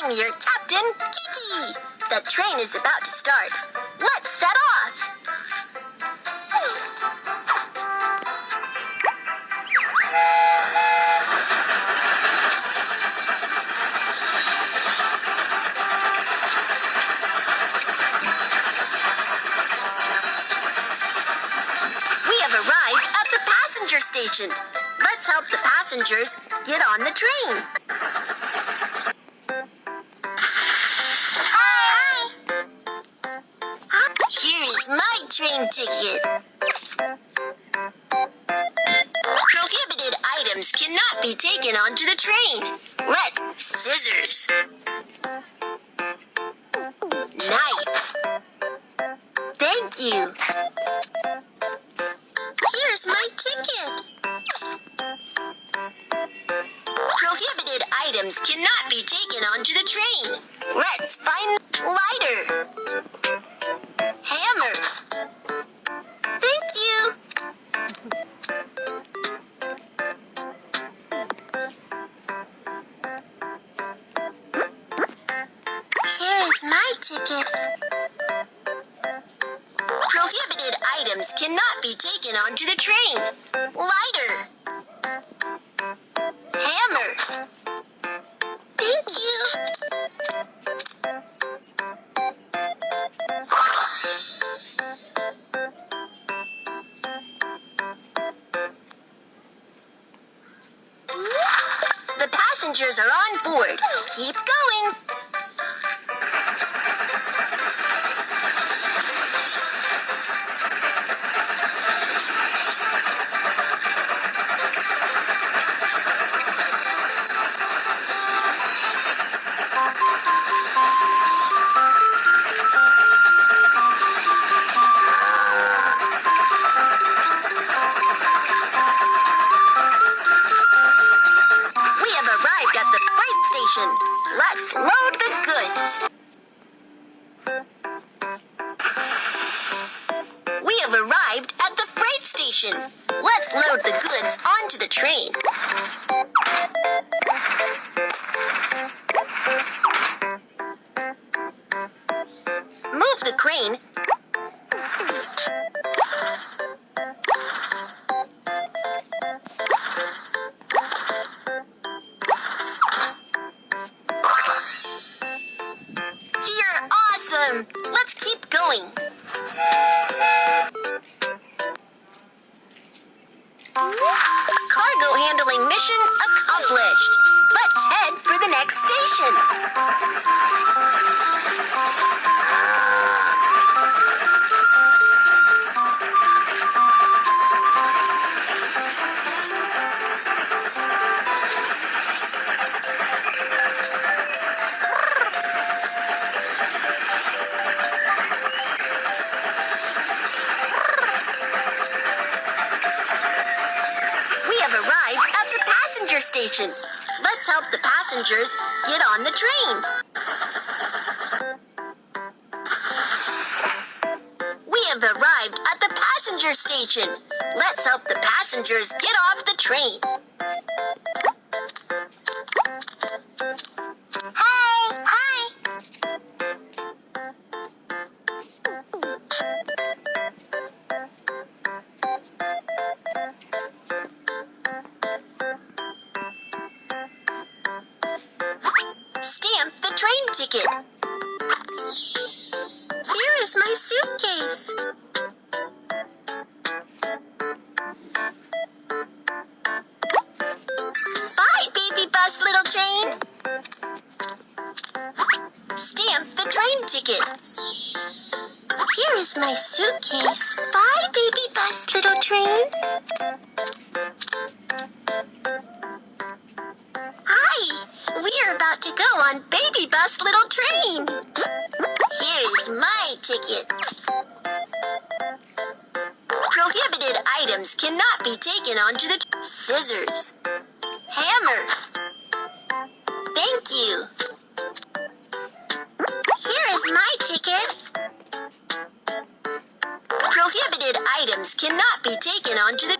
I'm your captain, Kiki. The train is about to start. Let's set off. We have arrived at the passenger station. Let's help the passengers get on the train. Hi. Here is my train ticket. Prohibited items cannot be taken onto the train. Let's scissors. Knife. Thank you. Here's my ticket. Prohibited items cannot be taken onto the train. Let's find lighter. Hammer. Thank you. Here is my ticket. Prohibited items cannot be taken onto the train. Lighter. Hammer. Thank you. The passengers are on board. Keep going. Let's load the goods. We have arrived at the freight station. Let's load the goods onto the train. Move the crane. Let's keep going. Cargo handling mission accomplished. Let's head for the next station. Station. Let's help the passengers get on the train. We have arrived at the passenger station. Let's help the passengers get off the train. Hi! Stamp the train ticket. Here is my suitcase. Bye, babybus, little train. Stamp the train ticket. Here is my suitcase. Bye, babybus, little train. We're about to go on babybus, little train. Here's my ticket. Prohibited items cannot be taken onto the scissors. Hammer. Thank you. Here is my ticket. Prohibited items cannot be taken onto the